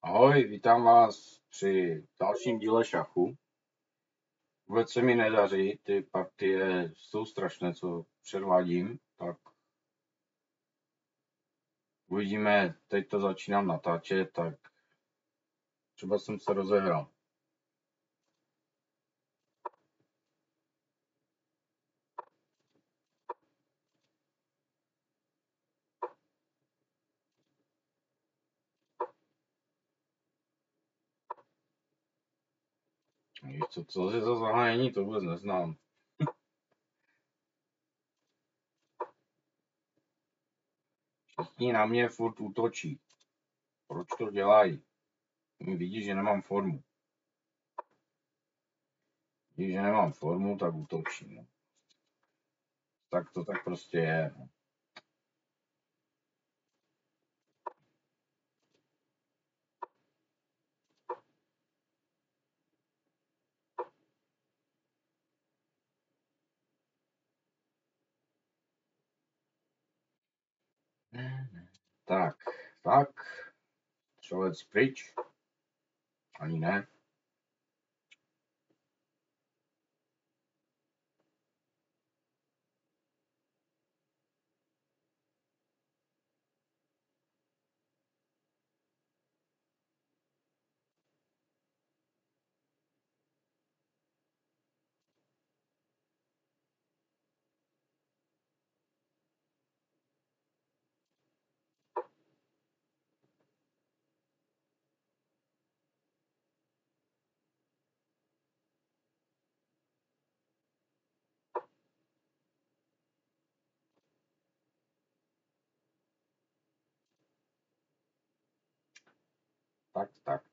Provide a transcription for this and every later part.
Ahoj, vítám vás při dalším díle šachu. Vůbec se mi nedaří, ty partie jsou strašné, co předvádím, tak uvidíme, teď to začínám natáčet, tak třeba jsem se rozehrál. Víš co je za zahájení, to vůbec neznám. Všichni na mě furt útočí. Proč to dělají? Vidí, že nemám formu. Vidí, že nemám formu, tak útočí. No. Tak to tak prostě je. No. Tak. Střelec pryč. Ani ne.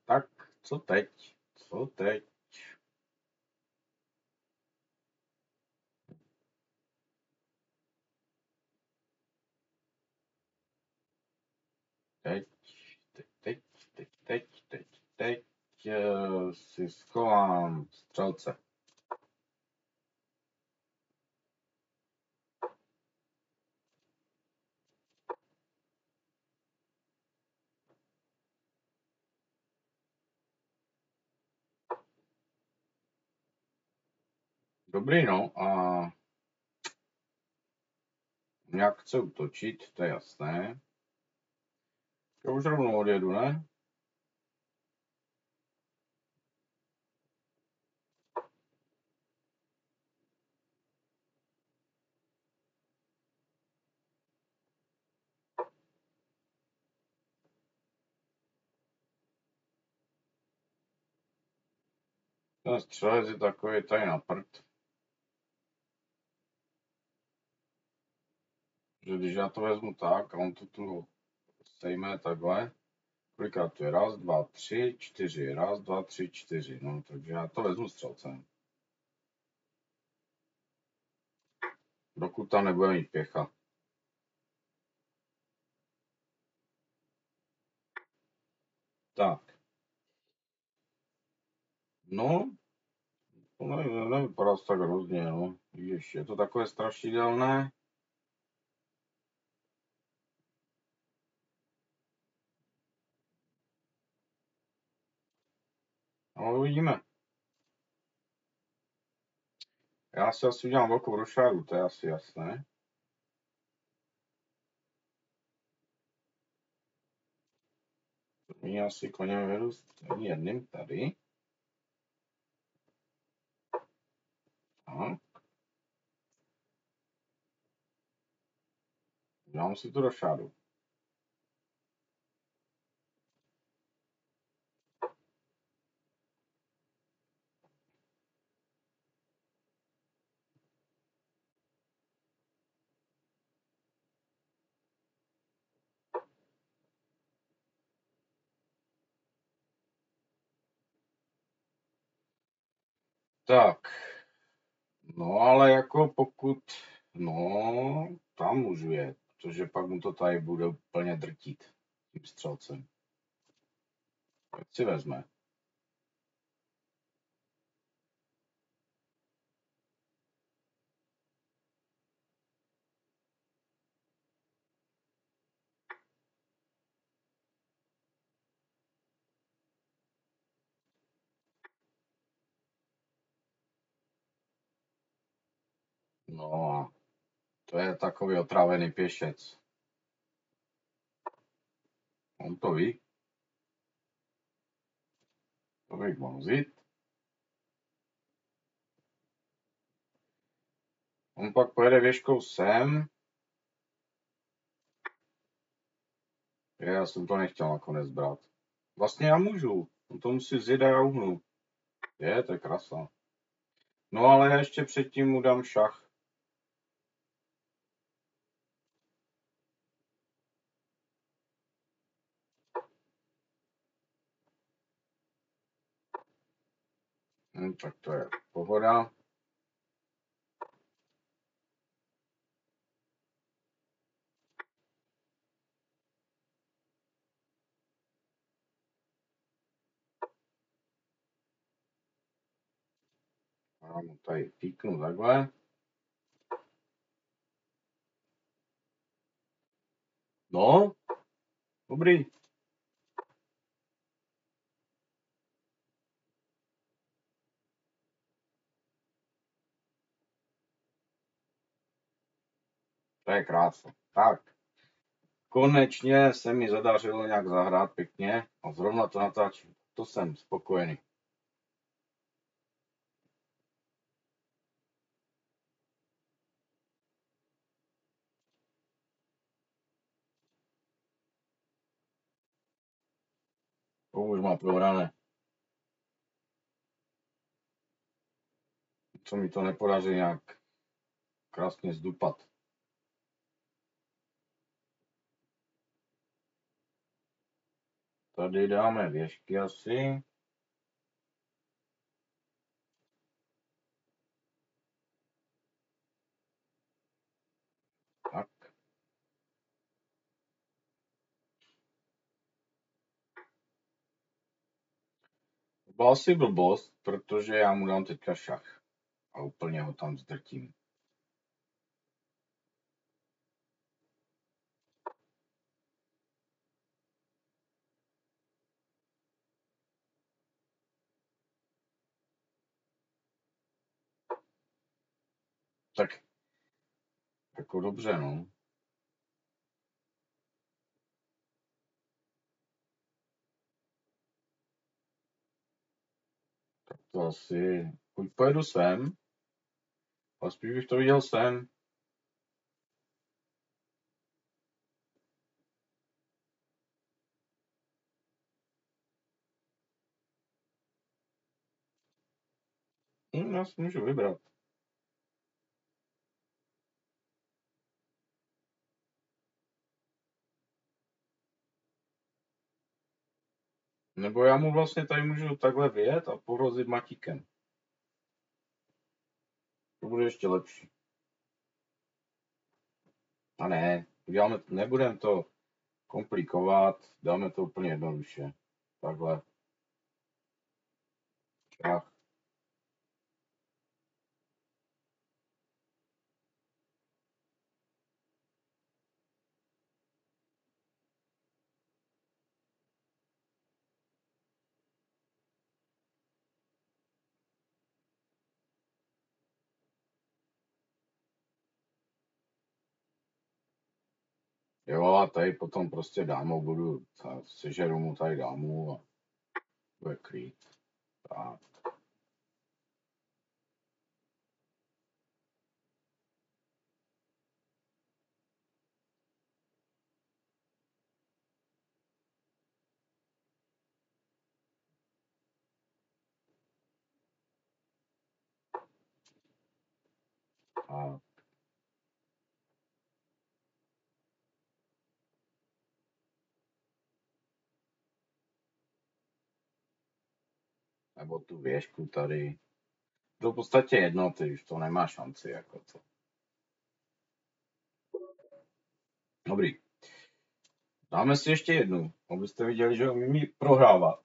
Tak. Co teď? Teď si schovám střelce. Dobrý, no a nějak chce útočit, to je jasné. Já už rovnou odjedu, ne? Ten střelec je takový tady na prd. Že když já to vezmu tak a on to tu sejme takhle, kolikrát to je? Raz, dva, tři, čtyři. Raz, dva, tři, čtyři. No, takže já to vezmu střelcem. Dokud tam nebude mít pěcha. Tak. No, to nevypadá tak hrozně, no. Víš, je to takové strašidelné. Ale uvidíme. Já si asi udělám velkou rošádu, to je asi jasné. První asi koněm vedu stejně jedným tady. Tak. Udělám si tu rošádu. Tak. No ale jako pokud, no, tam můžu jet, protože pak mu to tady bude úplně drtit tím střelcem. Tak si vezme. No a to je takový otrávený pěšec. On to ví. To bych mohl vzít. On pak pojede věžkou sem. Já jsem to nechtěl nakonec brát. Vlastně já můžu. On to musí vzít a já uhnu. To je krasa. No ale já ještě předtím mu dám šach. Tak to je pohoda. Já mu tady píknu takhle. No, dobrý. To je krása. Tak. Konečně se mi zadařilo nějak zahrát pěkně a zrovna to natáčím. To jsem spokojený. To už má prohrané. Co mi to nepodaří nějak krásně zdupat. Tady dáme věžky asi. Tak. To byla asi blbost, protože já mu dám teďka šach. A úplně ho tam zdrtím. Tak. Jako dobře, no. Tak to asi... Buď pojedu sem, ale spíš bych to viděl sem. Já si můžu vybrat. Nebo já mu vlastně tady můžu takhle vyjet a pohrozit matíkem. To bude ještě lepší. A ne, nebudeme to komplikovat, dáme to úplně jednoduše. Takhle. Šach. Jo, a tady potom prostě dámou budu, sežeru mu tady dámu a bude klid. Tak. A nebo tu věžku tady. To v podstatě jedno, ty už to nemá šanci, jako to. Dobrý. Dáme si ještě jednu, abyste viděli, že umí prohrávat.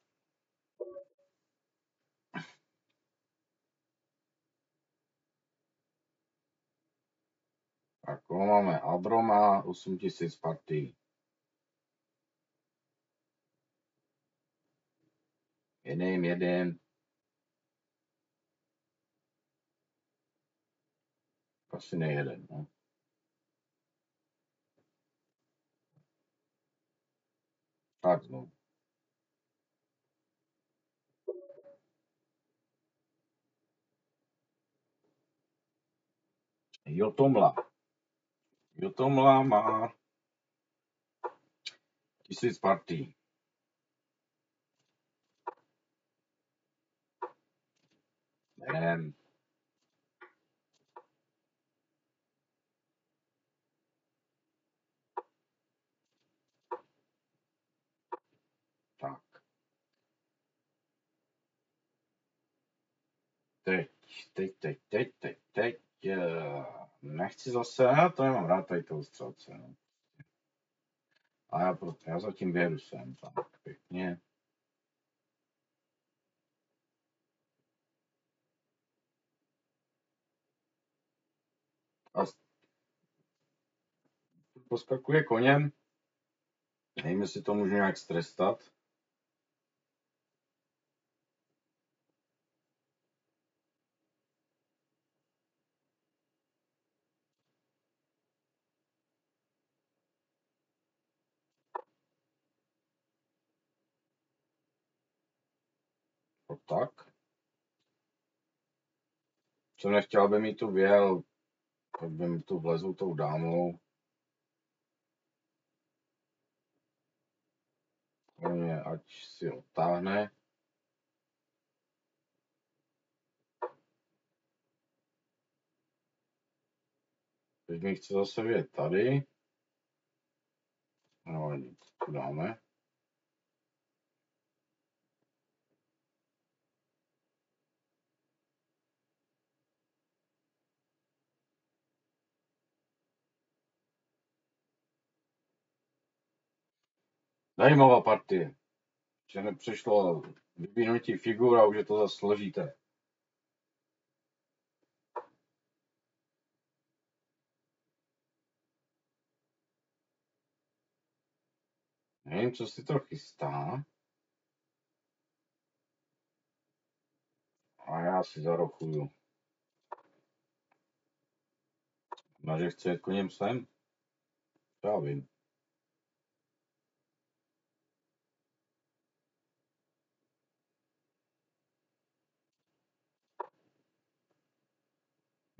Tak, máme Abroma, 8000 partí. Jedem. Asi nejeden, no. Tak no. Jotomla má 1000 partí. Nevím. Tak. Teď. Nechci zase, já to nemám rád tady toho střelce. No. A já zatím vědu sem, tak pěkně. A poskakuje koněm. Nevím, jestli to můžu nějak strestat. Tak. Co nechtěl, aby mi tu věl, tak by mi tu vlezl tou dámou. Koně, ať si odtáhne. Teď mi chce zase vědět tady. No, tu dáme. Zajímavá partie. Že nepřišlo vyvinutí figur a už je to zase složité. Nevím, co si to chystá. A já si zarochuju. No, že chce jet koněm sem? Já vím.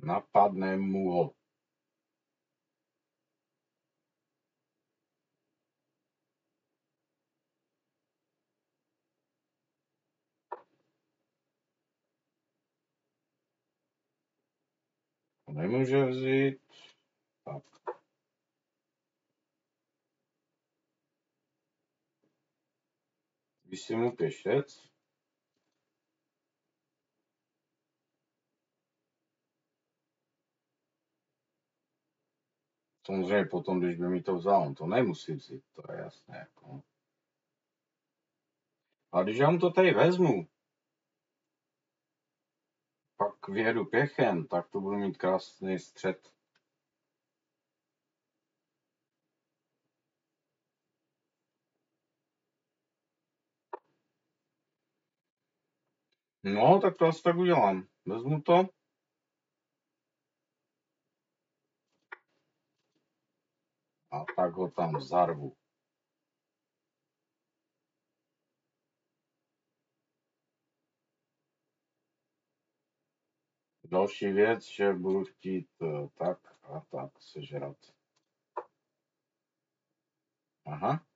Napadne mu ho. To nemůže vzít. Tak. Když si mu pěšec. Samozřejmě potom, když by mi to vzal, on to nemusí vzít, to je jasné. Jako. A když já mu to tady vezmu, pak vyjedu pěchem, tak to budu mít krásný střed. No, tak to asi tak udělám. Vezmu to. A tak ho tam zarvu. Další věc, že budu chtít tak a tak sežrat. Aha.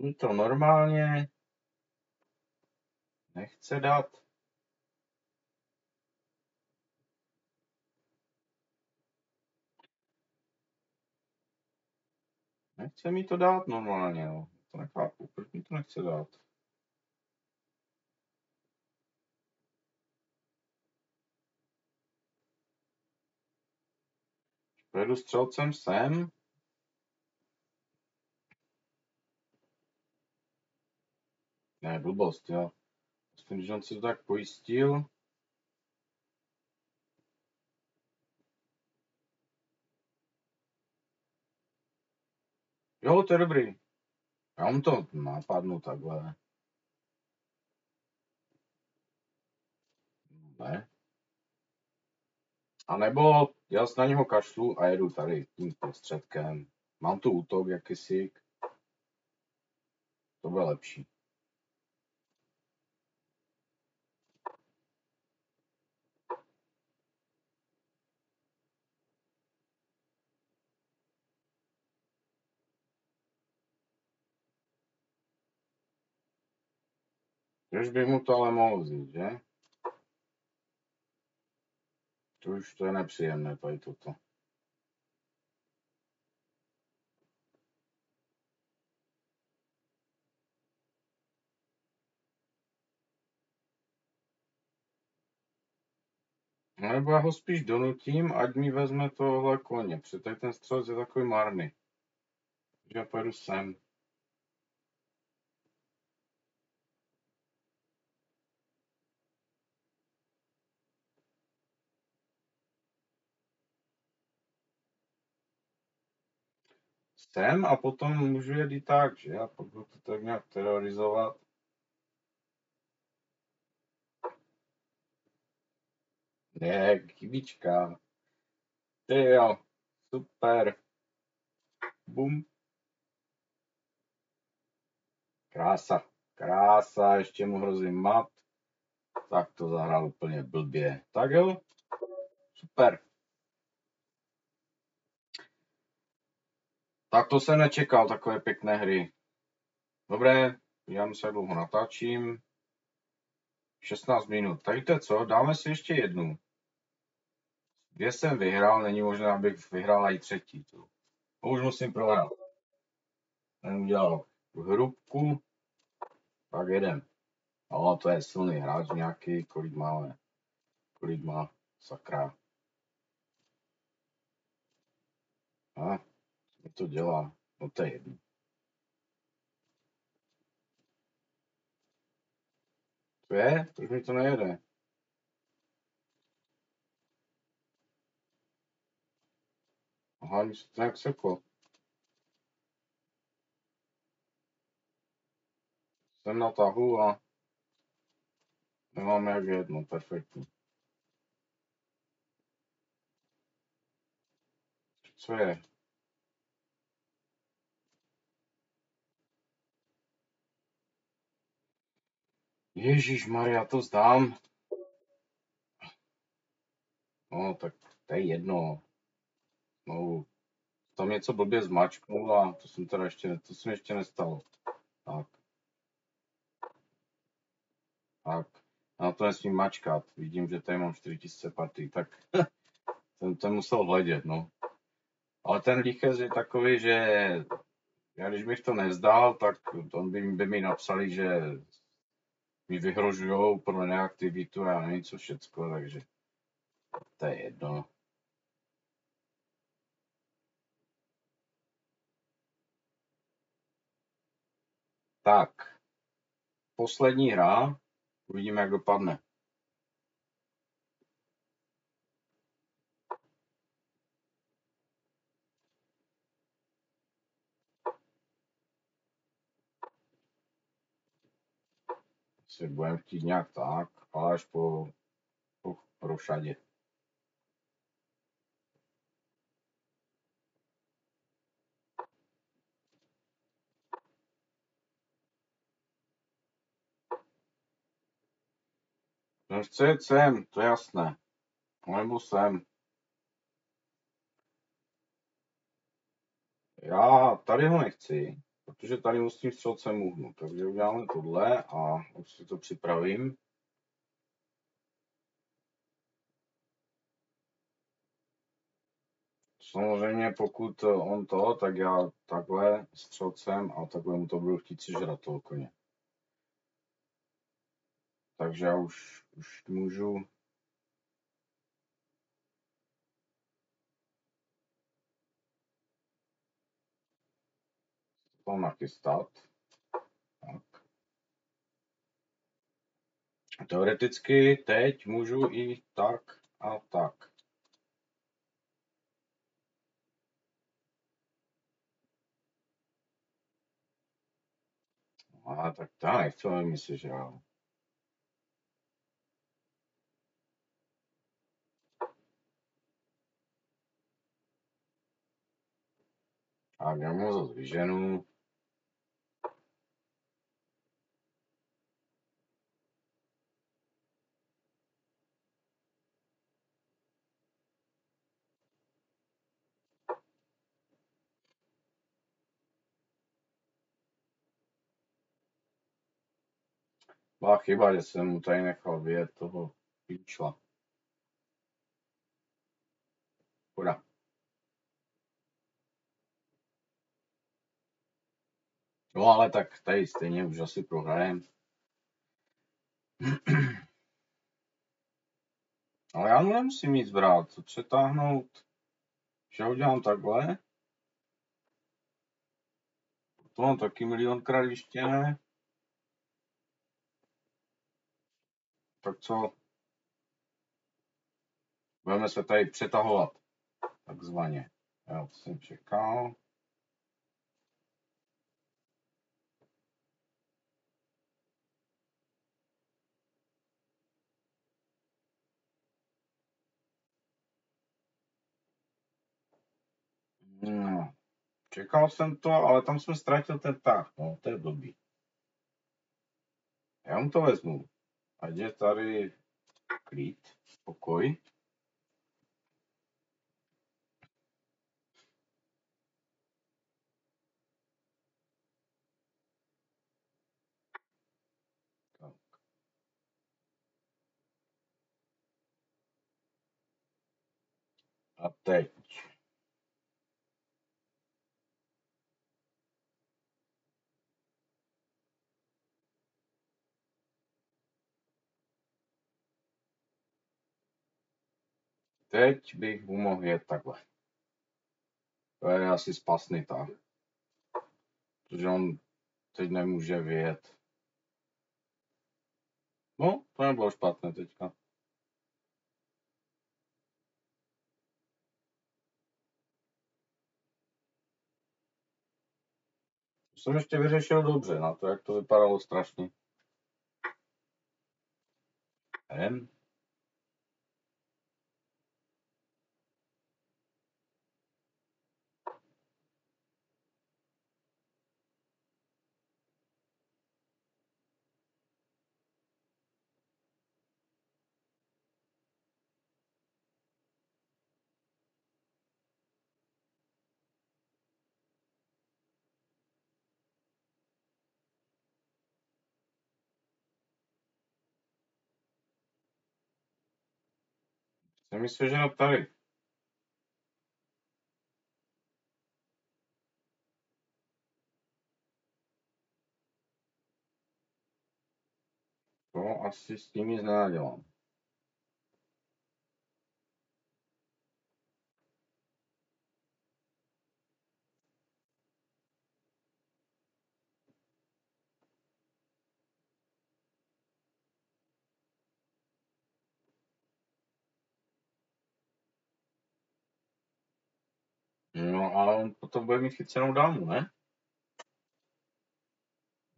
Mi to normálně nechce dát. Nechce mi to dát normálně, no. To nechápu, proč mi to nechce dát. Pojedu střelcem sem. Ne, blbost, jo. Vlastně, když on si to tak pojistil. Jo, to je dobrý. Já mu to napadnu takhle. Ne? A nebo já na něho kašlu a jedu tady tím prostředkem. Mám tu útok jakýsi. To bude lepší. Už bych mu to ale mohl vzít, že? To už to je nepříjemné, tady toto. Nebo já ho spíš donutím, ať mi vezme tohle koně, protože tady ten střelec je takový marný. Takže já pojedu sem. Sem a potom můžu jet i tak, že? A pak budu to tak nějak terorizovat. Ne, chybička. Ty jo, super. Bum. Krása, krása, ještě mu hrozí mat. Tak to zahrál úplně blbě. Tak jo, super. Tak to jsem nečekal, takové pěkné hry. Dobré, já se dlouho natáčím. 16 minut. Tak víte co, dáme si ještě jednu. Dvě jsem vyhrál, není možné, abych vyhrál i třetí. To už musím prohrát. Ten udělal hrubku, tak jedem. No, to je silný hráč nějaký, kolik máme. Kolik má, sakra. A, co to dělá? No to je jedno. To je? Proč mi to nejede? Aha, mi se to nějak seklo. Jsem na tahu a nemám jak jedno, perfektní. Co je? Ježíš Maria, to zdám. No, tak to je jedno. No, tam něco blbě zmačknul a to jsem teda to se mi ještě nestalo. Tak. Tak. Na to nesmím mačkat. Vidím, že tady mám 4000 partí, tak ten musel hledět, no. Ale ten líchez je takový, že já když bych to nevzdal, tak on by mi napsali, že mi vyhrožujou pro neaktivitu a já nevím co všecko, takže to je jedno. Tak, poslední hra, uvidíme, jak dopadne. Si budeme chtít nějak tak, ale až po rošadě. No chce jet sem, to je jasné. Nebo sem. Já tady ho nechci, protože tady musím střelcem uhnout, takže uděláme tohle a už si to připravím. Samozřejmě pokud on to, tak já takhle střelcem a takhle mu to budu chtít sežrat toho koně. Takže já už můžu to nachystat. Tak. Teoreticky teď můžu i tak a tak. A tak to já nechci, aby mi sežral. A já mu zase vyženu. Byla chyba, že jsem mu tady nechal vyjet toho píčla. Škoda. No ale tak tady stejně už asi prohrajem. Ale já mu nemusím nic brát, co přetáhnout. Že ho dělám takhle. To mám taky milionkrát ještě ne. Tak co? Budeme se tady přetahovat. Takzvaně. Já to jsem čekal. No. Čekal jsem to, ale tam jsme ztratil ten tah. No, to je blbý. Já mu to vezmu. Ať je tady klid, pokoj. Tak. A teď. Teď bych mu mohl jet takhle. To je asi spasný tah. Protože on teď nemůže vyjet. No, to nebylo špatné teďka. To jsem ještě vyřešil dobře, na to, jak to vypadalo strašně. Jen. Jsem myslel, že tady. To asi s tím nic nenadělám. No, ale on potom bude mít chycenou dámu, ne?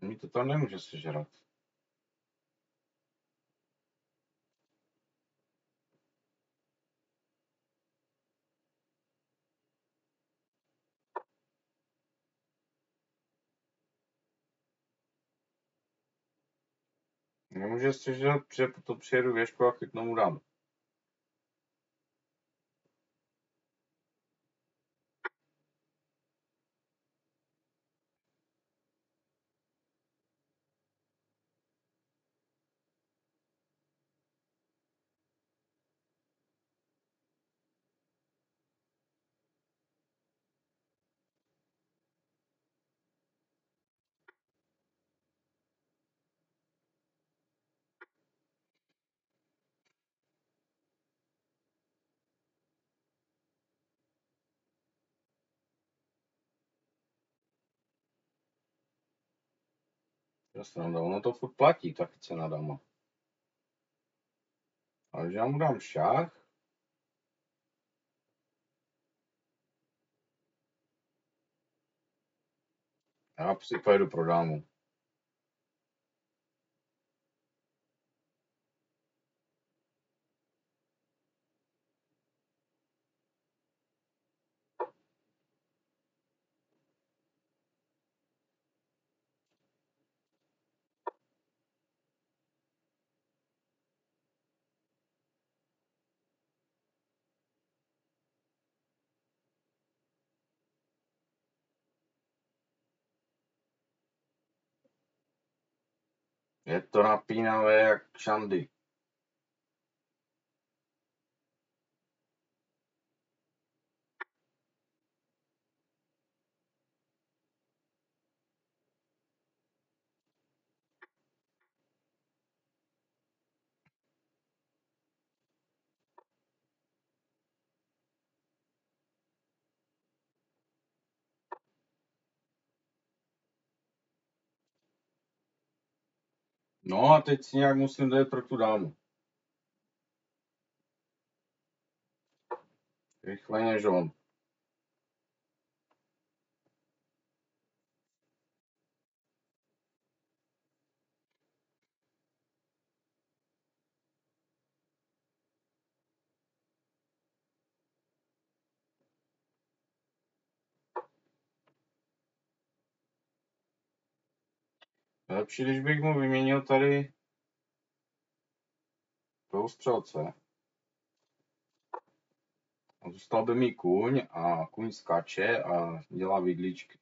Mi to tam nemůže sežrat. Nemůže sežrat, že to přijedu věžku a chytnu mu dámu. Jasně, ono to furt platí, ta chycená dáma. Ale že já mu dám šach, já si pojedu pro dámu. Je to napínavé jak šandy. No a teď si nějak musím dát pro tu dámu. Rychle než on. Lepší, když bych mu vyměnil tady toho střelce. A zůstal by mi kůň a kůň skáče a dělá vidličky.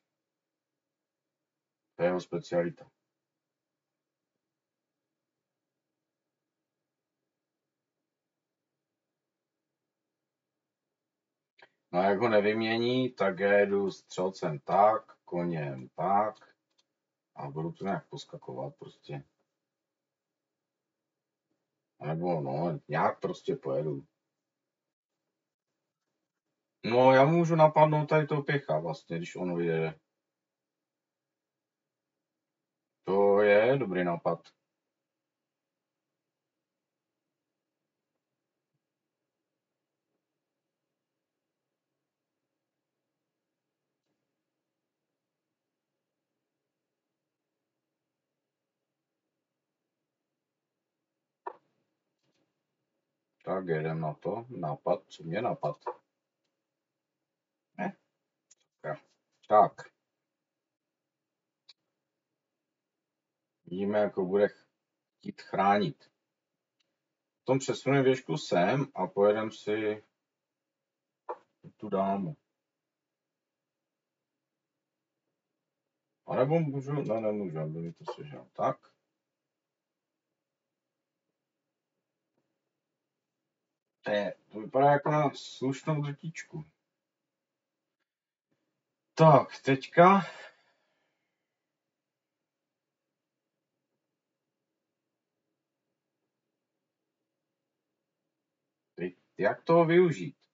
To je jeho specialita. No a jak ho nevymění, tak já jedu střelcem tak, koněm tak a budu to nějak poskakovat prostě. A nebo no, nějak prostě pojedu. No já můžu napadnout tady toho pěcha vlastně, když on vyjede. To je dobrý nápad. Tak jedem na to. Nápad, co mě napad? Ne? Tak. Vidíme, jako bude chtít chránit. Potom přesunu věžku sem a pojedem si tu dámu. A nebo můžu, no nemůžu, aby mi to sežal. Tak. To vypadá jako na slušnou drtičku. Tak, teďka. Teď, jak toho využít?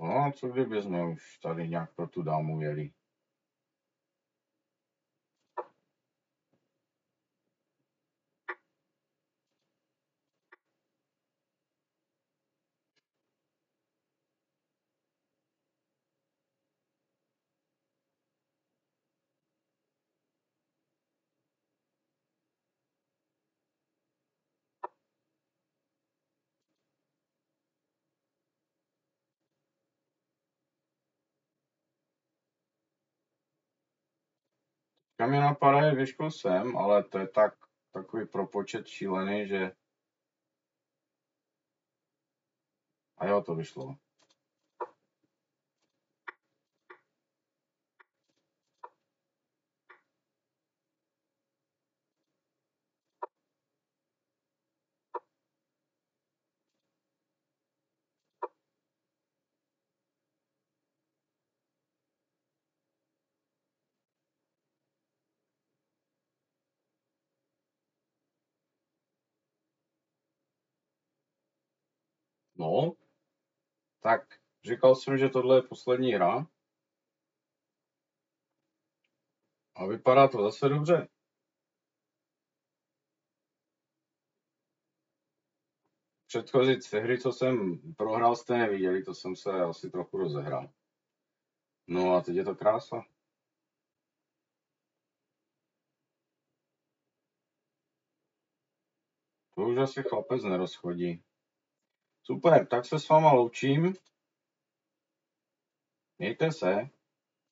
No a co kdyby jsme už tady nějak pro tu dámu jeli? Kam mě napadá je věžkou sem, ale to je takový propočet šílený, že... A jo, to vyšlo. No, tak říkal jsem, že tohle je poslední hra. A vypadá to zase dobře. Předchozí hry, co jsem prohrál, jste neviděli, to jsem se asi trochu rozehrál. No a teď je to krása. To už asi chlapec nerozchodí. Super, tak se s váma loučím. Mějte se.